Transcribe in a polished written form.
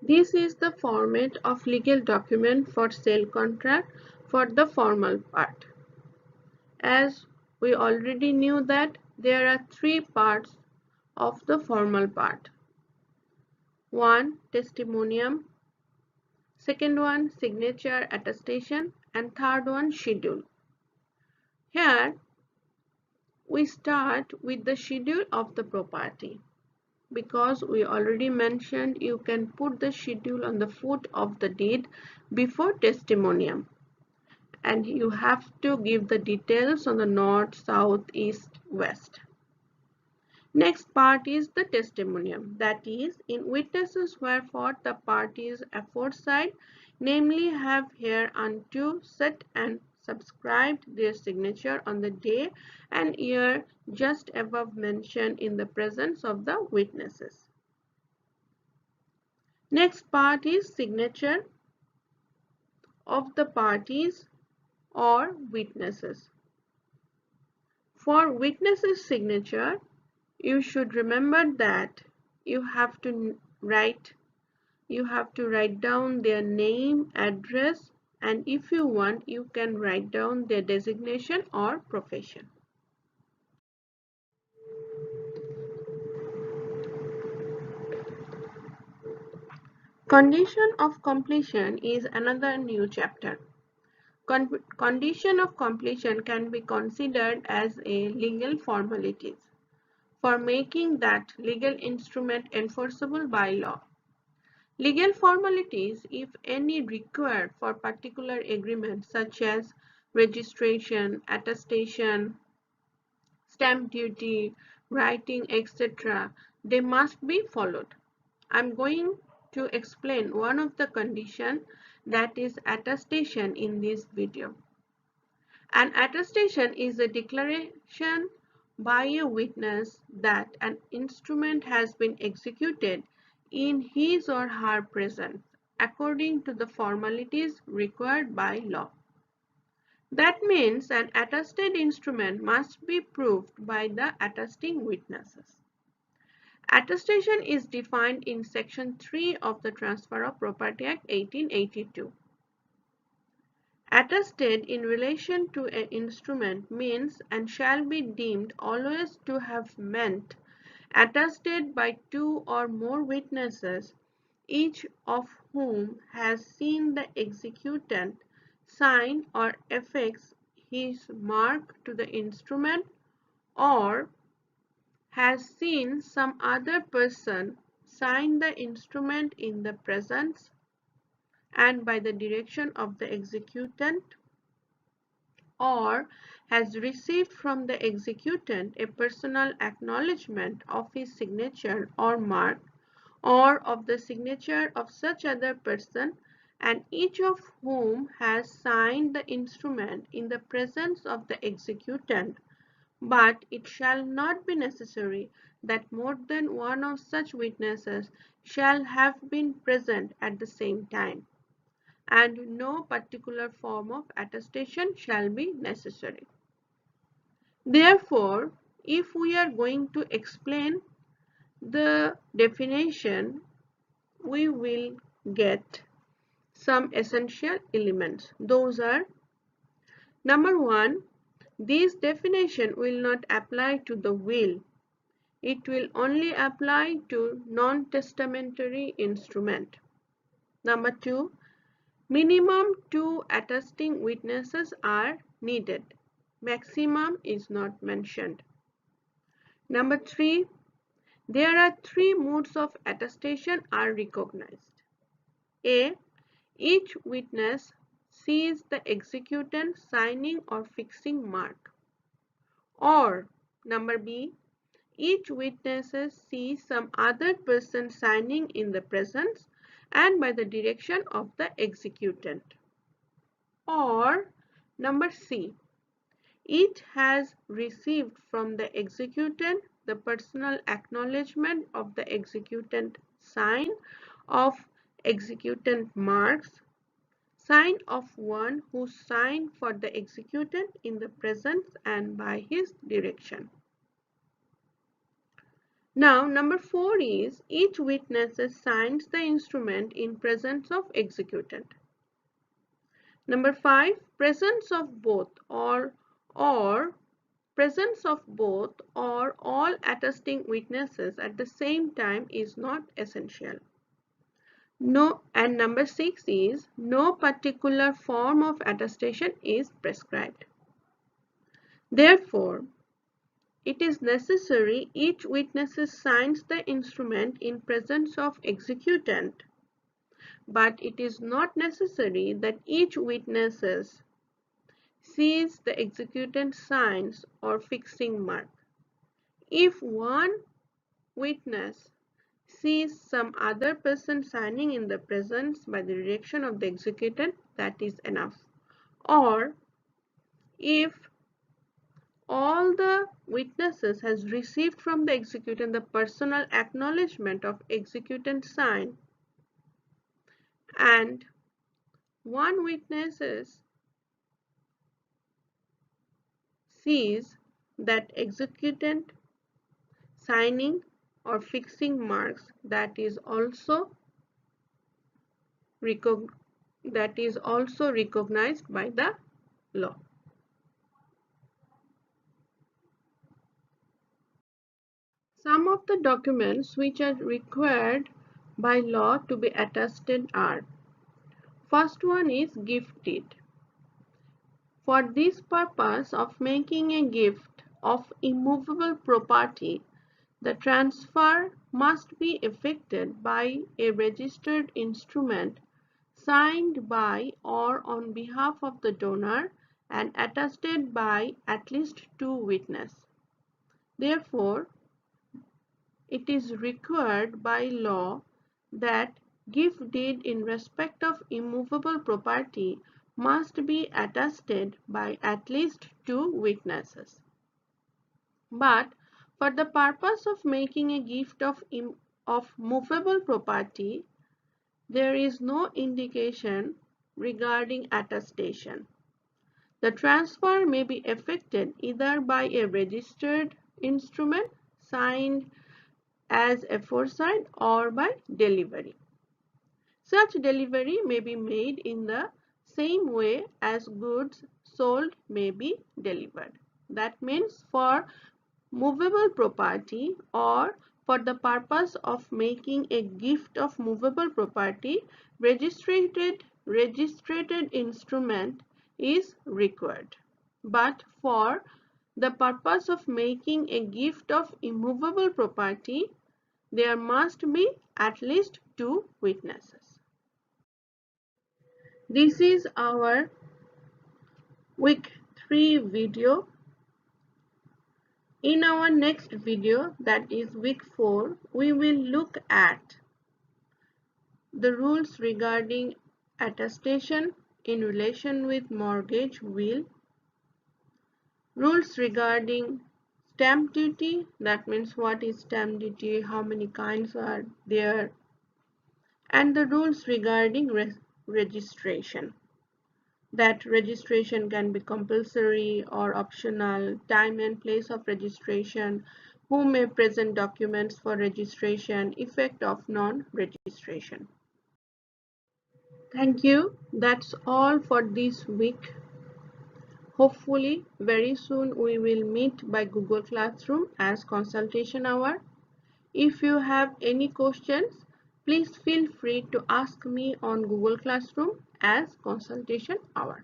This is the format of legal document for sale contract for the formal part. As we already knew that there are three parts of the formal part. One, testimonium. Second one, signature attestation. And third one, schedule. Here we start with the schedule of the property. Because we already mentioned you can put the schedule on the foot of the deed before testimonium. And you have to give the details on the north, south, east, west. Next part is the testimonium, that is, in witnesses wherefore the parties aforesaid, namely have hereunto set and subscribed their signature on the day and year just above mentioned in the presence of the witnesses. Next part is signature of the parties or witnesses. For witnesses' signature, you should remember that you have to write down their name, address, and if you want, you can write down their designation or profession. Condition of completion is another new chapter. Condition of completion can be considered as a legal formalities for making that legal instrument enforceable by law. Legal formalities, if any, required for particular agreements such as registration, attestation, stamp duty, writing, etc., they must be followed. I'm going to explain one of the conditions, that is attestation, in this video. An attestation is a declaration by a witness that an instrument has been executed in his or her presence according to the formalities required by law. That means an attested instrument must be proved by the attesting witnesses. Attestation is defined in Section 3 of the Transfer of Property Act 1882. Attested in relation to an instrument means and shall be deemed always to have meant attested by two or more witnesses, each of whom has seen the executant sign or affix his mark to the instrument, or has seen some other person sign the instrument in the presence and by the direction of the executant, or has received from the executant a personal acknowledgement of his signature or mark, or of the signature of such other person, and each of whom has signed the instrument in the presence of the executant, but it shall not be necessary that more than one of such witnesses shall have been present at the same time, and no particular form of attestation shall be necessary. Therefore, if we are going to explain the definition, we will get some essential elements. Those are: number one, this definition will not apply to the will. It will only apply to non-testamentary instrument. Number two, minimum two attesting witnesses are needed. Maximum is not mentioned. Number three, there are three modes of attestation are recognized. A. Each witness sees the executant signing or fixing mark. Or number B. Each witness sees some other person signing in the presence and by the direction of the executant. Or number C. Each has received from the executant the personal acknowledgement of the executant sign of executant marks, sign of one who signed for the executant in the presence and by his direction. Now, number 4 is each witness signs the instrument in presence of executant. Number 5, presence of both or presence of both or all attesting witnesses at the same time is not essential. No, and number 6 is no particular form of attestation is prescribed. Therefore, it is necessary each witness signs the instrument in presence of executant, but it is not necessary that each witness sees the executant signs or fixing mark. If one witness sees some other person signing in the presence by the direction of the executant, that is enough. Or if all the witnesses has received from the executant the personal acknowledgement of executant sign, and one witness sees that executant signing or fixing marks, that is also recognized by the law. Some of the documents which are required by law to be attested are: first one is gift deed. For this purpose of making a gift of immovable property, the transfer must be effected by a registered instrument signed by or on behalf of the donor and attested by at least 2 witnesses. Therefore, it is required by law that gift deed in respect of immovable property must be attested by at least 2 witnesses. But for the purpose of making a gift of movable property, there is no indication regarding attestation. The transfer may be effected either by a registered instrument signed as aforesaid or by delivery. Such delivery may be made in the same way as goods sold may be delivered. That means for movable property or for the purpose of making a gift of movable property, registered instrument is required. But for the purpose of making a gift of immovable property, there must be at least 2 witnesses. This is our week 3 video. In our next video, that is week 4, we will look at the rules regarding attestation in relation with mortgage will, rules regarding stamp duty, that means what is stamp duty, how many kinds are there, and the rules regarding registration. That registration can be compulsory or optional, time and place of registration, who may present documents for registration, effect of non-registration. Thank you. That's all for this week. Hopefully, very soon we will meet by Google Classroom as consultation hour. If you have any questions, please feel free to ask me on Google Classroom as consultation hour.